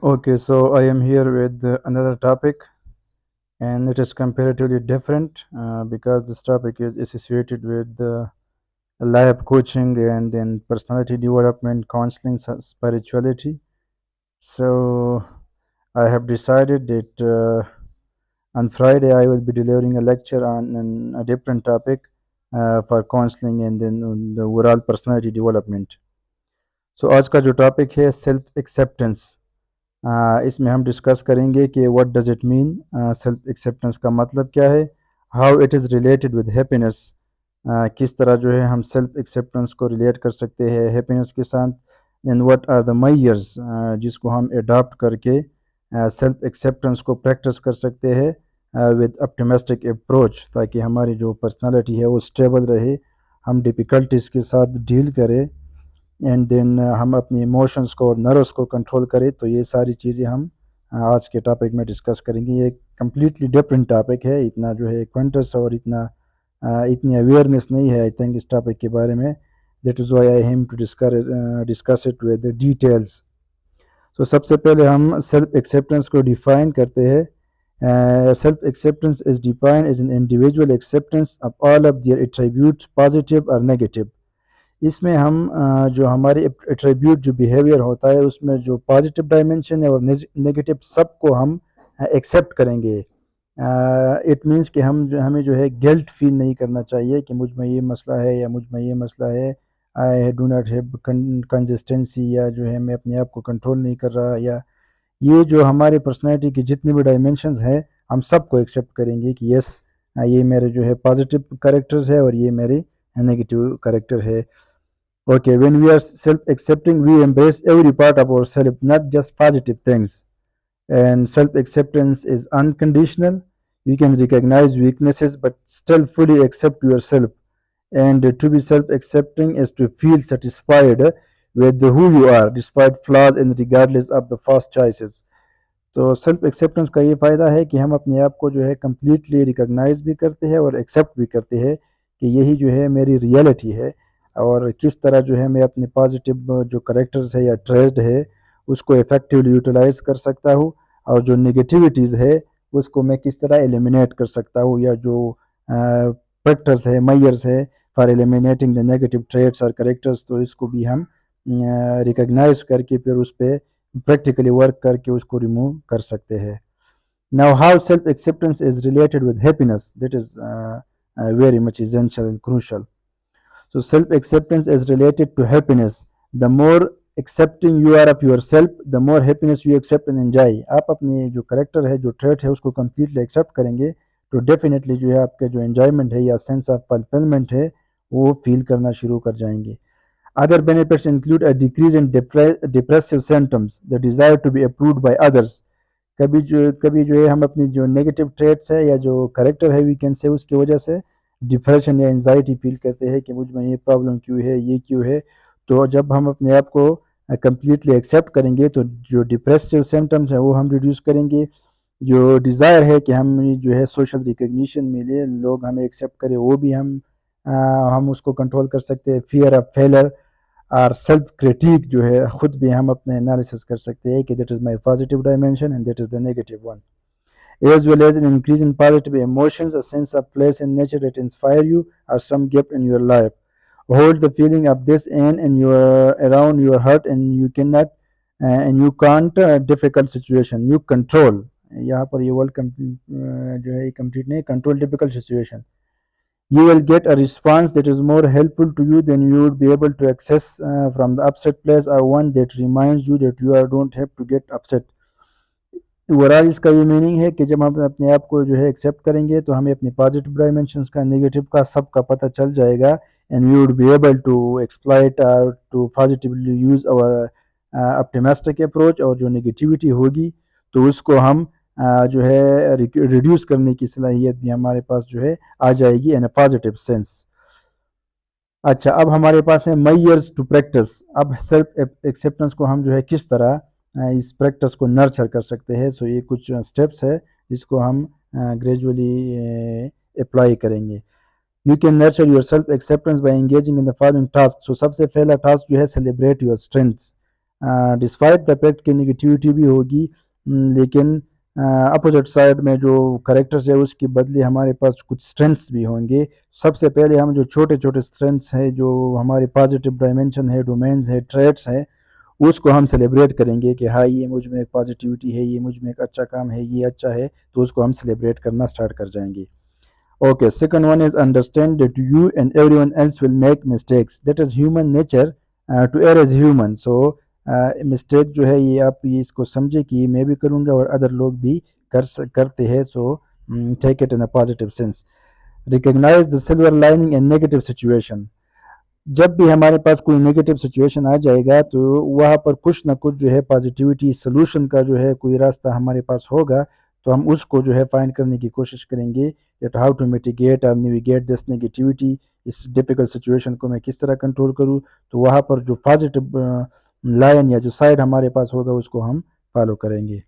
Okay, so I am here with another topic, and it is comparatively different because this topic is associated with life coaching and then personality development, counseling, spirituality. So I have decided that on Friday I will be delivering a lecture on a different topic for counseling and then on the overall personality development. So आज का जो topic है self acceptance. इसमें हम discuss करेंगे कि what does it mean, self acceptance का मतलब क्या है, how it is related with happiness. किस तरह जो है हम सेल्फ एक्सेप्टेंस को रिलेट कर सकते हैं हैप्पीनेस के साथ। And what are the measures जिसको हम अडॉप्ट करके सेल्फ एक्सेप्टेंस को प्रैक्टिस कर सकते हैं विद ऑप्टिमिस्टिक अप्रोच, ताकि हमारी जो पर्सनालिटी है वो स्टेबल रहे, हम डिफ़िकल्टीज़ के साथ डील करें एंड देन हम अपने इमोशंस को और नर्व्स को कंट्रोल करें। तो ये सारी चीज़ें हम आज के टॉपिक में डिस्कस करेंगे। ये कम्प्लीटली डिफरेंट टॉपिक है, इतना जो है क्वेंटस और इतनी अवेयरनेस नहीं है आई थिंक इस टॉपिक के बारे में। That is why I aim to discuss it with details. तो सबसे पहले हम सेल्फ एक्सेप्टेंस को डिफाइन करते हैं। Self acceptance is defined as an individual acceptance of all of their attributes positive और नेगेटिव। इसमें हम जो हमारे एट्रीब्यूट जो बिहेवियर होता है उसमें जो पॉजिटिव डायमेंशन है और नेगेटिव सबको हम एक्सेप्ट करेंगे। इट मीन्स कि हमें जो है गिल्ट फील नहीं करना चाहिए कि मुझ में ये मसला है या मुझ में ये मसला है, I do not have consistency, या जो है मैं अपने आप को कंट्रोल नहीं कर रहा, या ये जो हमारे पर्सनैलिटी की जितनी भी डायमेंशंस हैं हम सबको एक्सेप्ट करेंगे कि यस ये मेरे जो है पॉजिटिव करेक्टर्स है और ये मेरे नेगेटिव करेक्टर है। Okay, when we are self-accepting, we embrace every part of ourselves, not just positive things. And self-acceptance is unconditional. You can recognize weaknesses, but still fully accept yourself. And to be self-accepting is to feel satisfied with who you are, despite flaws and regardless of the first choices. तो self acceptance का ये फ़ायदा है कि हम अपने आप को जो है कम्प्लीटली रिकॉग्नाइज भी करते हैं और एक्सेप्ट भी करते हैं कि यही जो है मेरी रियलिटी है, और किस तरह जो है मैं अपने पॉजिटिव जो करेक्टर्स है या ट्रेड है उसको इफ़ेक्टिवली यूटिलाइज कर सकता हूँ, और जो नेगेटिविटीज़ है उसको मैं किस तरह एलिमिनेट कर सकता हूँ, या जो फैक्टर्स है मैयर्स है for eliminating the negative traits और करेक्टर्स, तो इसको भी हम रिकॉग्नाइज करके फिर उस पर प्रैक्टिकली वर्क करके उसको रिमूव कर सकते हैं। Now how self acceptance is related with happiness, that is very much essential and crucial. So self-acceptance is related to happiness. The more accepting you are of yourself, the more happiness you accept and enjoy. आप अपनी जो character है जो trait है उसको completely accept करेंगे तो definitely जो है आपके जो एन्जॉयमेंट है या सेंस ऑफ फुलफिलमेंट है वो फील करना शुरू कर जाएंगे। Other benefits include a decrease in depressive symptoms, the desire to be approved by others. कभी जो है हम अपनी जो नेगेटिव ट्रेट्स है या जो करेक्टर है वीकेंड से उसकी वजह से डिप्रेशन या एंजाइटी फील करते हैं कि मुझ में ये प्रॉब्लम क्यों है, ये क्यों है। तो जब हम अपने आप को कम्प्लीटली एक्सेप्ट करेंगे तो जो डिप्रेसिव सिम्टम्स हैं वो हम रिड्यूस करेंगे। जो डिज़ायर है कि हम जो है सोशल रिकग्निशन मिले, लोग हमें एक्सेप्ट करें, वो भी हम उसको कंट्रोल कर सकते हैं। फियर ऑफ फेलर और सेल्फ क्रिटिक जो है खुद भी हम अपने एनालिसिस कर सकते हैं कि that is my positive dimension and that is the negative one, as well as an increase in positive emotions, a sense of place in nature that inspire you, or some gift in your life. Hold the feeling of this in your around your heart, and you cannot and you can't difficult situation you control। यहाँ पर ये word जो है complete नहीं, control difficult situation. You will get a response that is more helpful to you than you would be able to access from the upset place, or one that reminds you that don't have to get upset। Overall इसका ये meaning है कि जब हम अपने आप को जो है एक्सेप्ट करेंगे तो हमें अपनी पॉजिटिव डायमेंशंस का, नेगेटिव का, सब का पता चल जाएगा, and we would be able to exploit to positively use our optimistic approach, और जो नेगेटिविटी होगी तो उसको हम जो है रिड्यूस करने की सलाहियत भी हमारे पास जो है आ जाएगी इन अ पॉजिटिव सेंस। अच्छा, अब हमारे पास है मेयर्स टू प्रैक्टिस। अब सेल्फ एक्सेप्टेंस को हम जो है किस तरह इस प्रैक्टिस को नर्चर कर सकते हैं। सो ये कुछ स्टेप्स है जिसको हम ग्रेजुअली अप्लाई करेंगे। You can nurture your self acceptance by engaging in the following task. So सबसे पहला टास्क जो है celebrate your strengths. Despite the fact कि निगेटिविटी भी होगी, लेकिन अपोजिट साइड में जो करेक्टर्स है उसके बदले हमारे पास कुछ स्ट्रेंथ्स भी होंगे। सबसे पहले हम जो छोटे छोटे स्ट्रेंथ्स हैं, जो हमारे पॉजिटिव डायमेंशन है, डोमेन्स है, ट्रेड्स हैं, उसको हम सेलिब्रेट करेंगे कि हाँ ये मुझ में एक पॉजिटिविटी है, ये मुझ में एक अच्छा काम है, ये अच्छा है, तो उसको हम सेलिब्रेट करना स्टार्ट कर जाएंगे। Okay, second one is understand that you and everyone else will make mistakes. That is human nature, to err as human. So mistake जो है ये आप ये इसको समझे कि मैं भी करूँगा और अदर लोग भी करते हैं. So take it in a positive sense. Recognize the silver lining in negative situation. जब भी हमारे पास कोई नेगेटिव सिचुएशन आ जाएगा तो वहाँ पर कुछ ना कुछ जो है पॉजिटिविटी सोल्यूशन का जो है कोई रास्ता हमारे पास होगा, तो हम उसको जो है फाइंड करने की कोशिश करेंगे दैट हाउ टू मिटिगेट और नेविगेट दिस नेगेटिविटी। इस डिफ़िकल्ट सिचुएशन को मैं किस तरह कंट्रोल करूँ, तो वहाँ पर जो पॉजिटिव लाइन या जो साइड हमारे पास होगा उसको हम फॉलो करेंगे।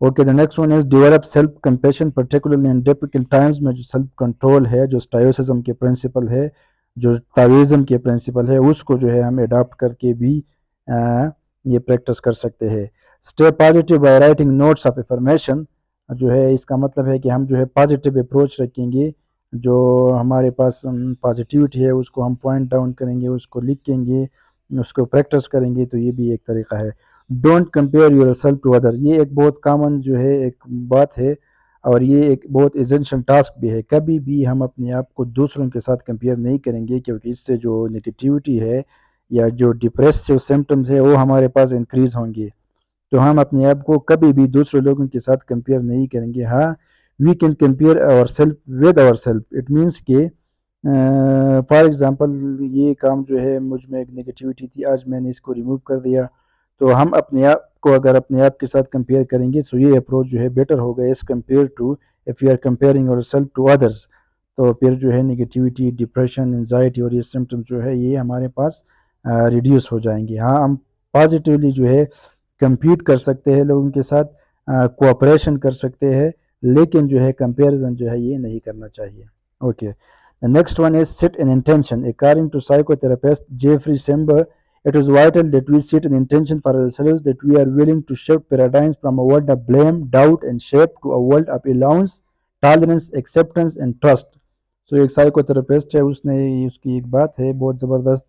Okay, the next one is develop self compassion particularly in difficult times में जो सेल्फ कंट्रोल है, जो स्टोइसिज्म के प्रिंसिपल है, जो ताओइज्म के प्रिंसिपल है, उसको जो है हम अडॉप्ट करके भी ये प्रैक्टिस कर सकते हैं। Stay positive by writing notes of affirmation, जो है इसका मतलब है कि हम जो है पॉजिटिव अप्रोच रखेंगे, जो हमारे पास पॉजिटिविटी है उसको हम पॉइंट डाउन करेंगे, उसको लिखेंगे, उसको प्रैक्टिस करेंगे, तो ये भी एक तरीका है। Don't compare your self to other, ये एक बहुत कॉमन जो है एक बात है और ये एक बहुत एसेंशियल टास्क भी है। कभी भी हम अपने आप को दूसरों के साथ कंपेयर नहीं करेंगे, क्योंकि इससे जो नेगेटिविटी है या जो डिप्रेसिव सिम्टम्स है वो हमारे पास इंक्रीज होंगे। तो हम अपने आप को कभी भी दूसरे लोगों के साथ कंपेयर नहीं करेंगे। हाँ, we can compare ourself with ourself. It means के फॉर एग्जांपल ये काम जो है मुझ में एक नेगेटिविटी थी, आज मैंने इसको रिमूव कर दिया, तो हम अपने आप को अगर अपने आप के साथ कंपेयर करेंगे तो ये अप्रोच जो है बेटर होगा as compare to if you are comparing your self to others. तो फिर जो है नेगेटिविटी, डिप्रेशन, एंजाइटी और ये सिम्टम जो है ये हमारे पास रिड्यूस हो जाएंगे। हाँ, हम पॉजिटिवली जो है compete कर सकते हैं लोगों के साथ, कोऑपरेशन कर सकते हैं, लेकिन जो है कंपैरिजन जो है ये नहीं करना चाहिए। Okay, the next one is set an intention. According to psychotherapist Jeffrey Sember, it is vital that we set an intention for ourselves, that we are willing to shift paradigms from a world of blame, doubt and shame to a world of allowance, tolerance, acceptance and trust. So एक psychotherapist है, उसने उसकी एक बात है बहुत ज़बरदस्त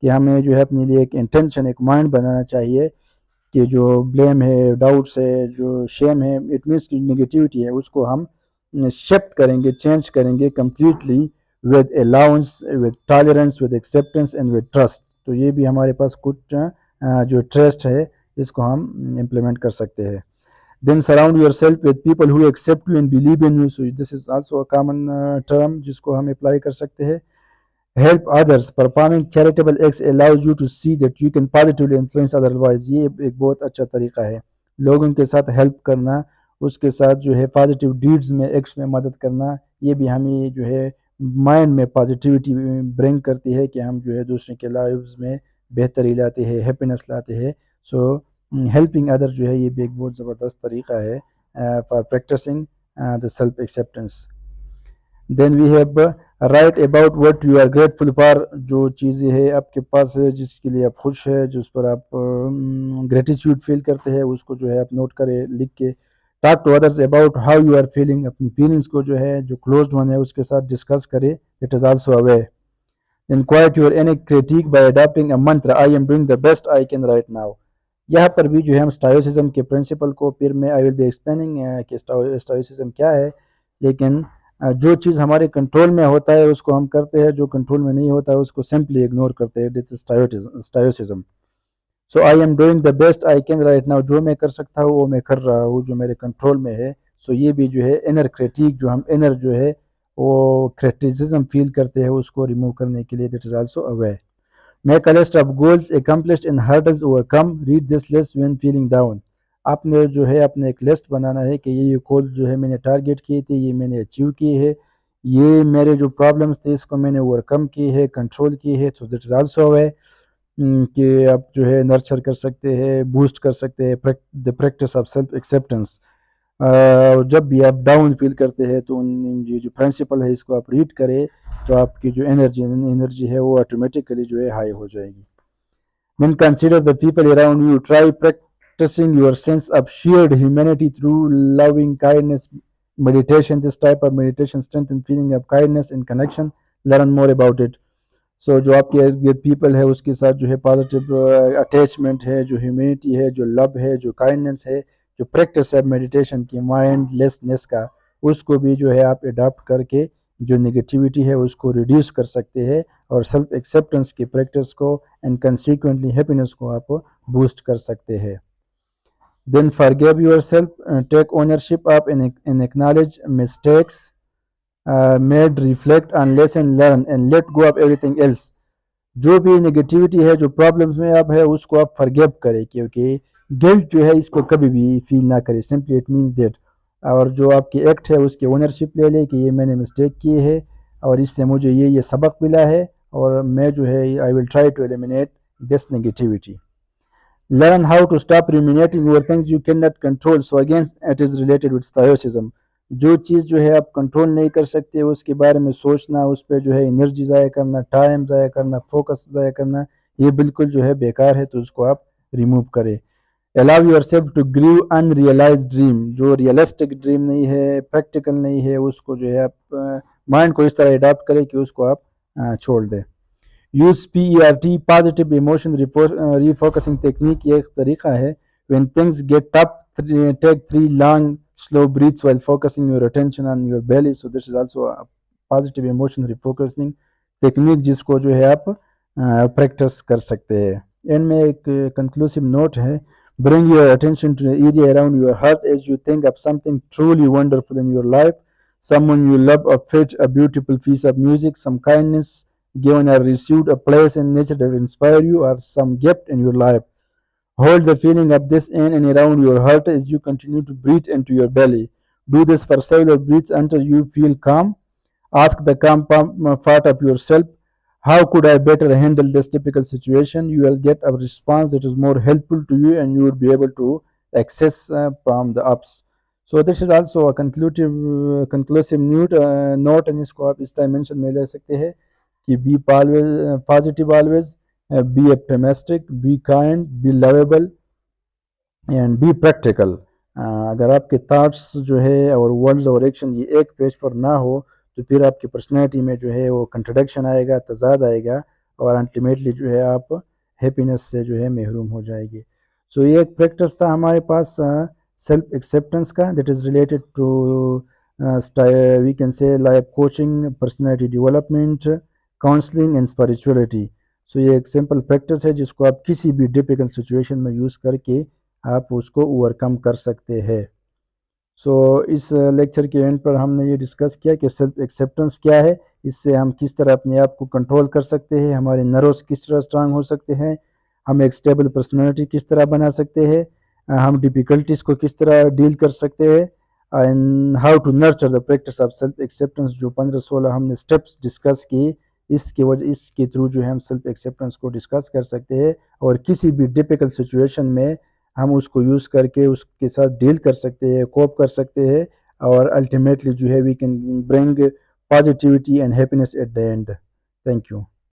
कि हमें जो है अपने लिए एक इंटेंशन, एक माइंड बनाना चाहिए कि जो ब्लेम है, डाउट्स है, जो शेम है, इट मीन्स की नेगेटिविटी है, उसको हम शिफ्ट करेंगे, चेंज करेंगे completely with allowance, with tolerance, with acceptance and with trust. तो ये भी हमारे पास कुछ जो ट्रस्ट है इसको हम इम्प्लीमेंट कर सकते हैं। Then surround yourself with people who accept you and believe in you. So this is also a common term जिसको हम अप्लाई कर सकते हैं। Help others, performing charitable acts allows you to see that you can positively influence otherwise. ये एक बहुत अच्छा तरीका है, लोगों के साथ हेल्प करना, उसके साथ जो है पॉजिटिव डीड्स में, एक्ट्स में मदद करना, ये भी हमें जो है माइंड में पॉजिटिविटी ब्रिंग करती है कि हम जो है दूसरे के लाइव्स में बेहतरी लाते हैं, हैप्पीनेस लाते हैं। सो हेल्पिंग अदर जो है ये भी एक बहुत ज़बरदस्त तरीका है for practicing the self acceptance. Then we have write about what you are grateful for. जो चीज़ें है आपके पास है जिसके लिए आप खुश है, जिस पर आप ग्रेटिट्यूड फील करते हैं, उसको जो है आप नोट करें लिख के। Talk to others about how you are feeling, अपनी फीलिंग्स को जो है जो क्लोज्ड वन है उसके साथ डिस्कस करें। It is also a way. then quiet your inner critique by adopting a mantra, I am doing the best I can right now। यहाँ पर भी जो है हम स्टोइसिज्म के प्रिंसिपल को, फिर मैं आई विल बी एक्सप्लेनिंग कि स्टोइसिज्म क्या है, लेकिन जो चीज़ हमारे कंट्रोल में होता है उसको हम करते हैं, जो कंट्रोल में नहीं होता है उसको सिंपली इग्नोर करते हैं। This is stoicism. So I am doing the best I can write now, जो मैं कर सकता हूँ वो मैं कर रहा हूँ, जो मेरे कंट्रोल में है। सो ये भी जो है इनर क्रिटिक, जो हम इनर जो है वो क्रिटिसिज्म फील करते हैं, उसको रिमूव करने के लिए that is also a way. Make a list of goals accomplished and hurdles overcome, read this list when feeling down. आपने जो है अपने एक लिस्ट बनाना है कि ये गोल जो है मैंने टारगेट किए थे, ये मैंने अचीव किए हैं, ये मेरे जो प्रॉब्लम्स थे इसको मैंने ओवरकम किए हैं, कंट्रोल किए हैं। तो दैट इज आल्सो अ वे कि आप जो है नर्चर कर सकते हैं, बूस्ट कर सकते हैं the practice of self acceptance. जब भी आप डाउन फील करते हैं तो ये जो प्रिंसिपल है इसको आप रीड करें, तो आपकी जो एनर्जी है वो ऑटोमेटिकली जो है हाई हो जाएगी। Then consider the people around you. Try practicing your sense of shared humanity through loving kindness meditation. This type of meditation strengthens feeling of kindness and connection. Learn more about it. जो आपके इर्द गिर्द people है उसके साथ जो है positive attachment है, जो ह्यूमैनिटी है, जो लव है, जो काइंडनेस है, जो प्रैक्टिस है मेडिटेशन की माइंडलेसनेस का, उसको भी जो है आप अडॉप्ट करके जो नेगेटिविटी है उसको रिड्यूस कर सकते हैं और सेल्फ एक्सेप्टेंस की प्रैक्टिस को एंड कंसिक्वेंटली हैप्पीनेस को आप बूस्ट कर सकते हैं. Then forgive yourself, take ownership of and acknowledge mistakes made, reflect on lesson learned and let go of everything else. जो भी नेगेटिविटी है, जो प्रॉब्लम्स में आप है, उसको आप फॉरगिव करें, क्योंकि गिल्ट जो है इसको कभी भी फील ना करें. Simply it means that. और जो आपकी एक्ट है उसकी ओनरशिप ले लें कि ये मैंने मिस्टेक की है और इससे मुझे ये सबक मिला है और मैं जो है I will try to eliminate this negativity. Learn how to stop ruminating over things you cannot control. So again, it is related with stoicism. जो चीज़ जो है आप कंट्रोल नहीं कर सकते उसके बारे में सोचना, उस पर जो है एनर्जी ज़ाया करना, टाइम ज़ाया करना, फोकस ज़ाया करना, ये बिल्कुल जो है बेकार है, तो उसको आप रिमूव करें. Allow your self to grieve unrealized dream. जो रियलिस्टिक ड्रीम नहीं है, प्रैक्टिकल नहीं है, उसको जो है आप माइंड को इस तरह अडाप्ट करें कि उसको आप छोड़ दें. Use PERT positive emotion refocusing technique. ये एक तरीका है. When things get tough, take 3 long slow breaths while focusing your attention on your belly. So this is also positive emotion refocusing technique, जिसको जो है आप प्रैक्टिस कर सकते हैं. एंड में एक कंक्लूसिव नोट है. Bring your attention to the area around your heart as you think of something truly wonderful in your life. Someone you love, a fit, a beautiful piece of music, some kindness given or received, a place in nature that inspire you, or some gift in your life. Hold the feeling of this in and around your heart as you continue to breathe into your belly. Do this for several breaths until you feel calm. Ask the calm part of yourself, how could I better handle this typical situation? You will get a response that is more helpful to you and you will be able to access from the ups. So this is also a conclusive note and इसको आप इस dimension में ले सकते हैं कि be always positive always, be optimistic, be kind, be lovable and be practical. अगर आपके थाट्स जो है और वर्ड्स और एक्शन ये एक पेज पर ना हो तो फिर आपकी पर्सनैलिटी में जो है वो कंट्रडिक्शन आएगा, तजाद आएगा और अल्टीमेटली जो है आप हैप्पीनेस से जो है महरूम हो जाएगी. सो ये एक प्रैक्टिस था हमारे पास सेल्फ एक्सेप्टेंस का, that is related to we can say life coaching, personality development, counselling and spirituality. So ये एक सिंपल प्रैक्टिस है जिसको आप किसी भी डिफिकल्ट सिचुएशन में यूज़ करके आप उसको ओवरकम कर सकते हैं. सो इस लेक्चर के एंड पर हमने ये डिस्कस किया कि सेल्फ एक्सेप्टेंस क्या है, इससे हम किस तरह अपने आप को कंट्रोल कर सकते हैं, हमारे नर्व्स किस तरह स्ट्रांग हो सकते हैं, हम एक स्टेबल पर्सनैलिटी किस तरह बना सकते हैं, हम डिफ़िकल्टीज़ को किस तरह डील कर सकते हैं, and how to nurture the practice of self acceptance. जो 15-16 हमने स्टेप्स डिस्कस किए, इसके थ्रू जो है हम सेल्फ एक्सेप्टेंस को डिस्कस कर सकते हैं और किसी भी डिफ़िकल्ट सिचुएशन में हम उसको यूज़ करके उसके साथ डील कर सकते हैं, कोप कर सकते हैं और अल्टीमेटली जो है we can bring positivity and happiness at the end. Thank you.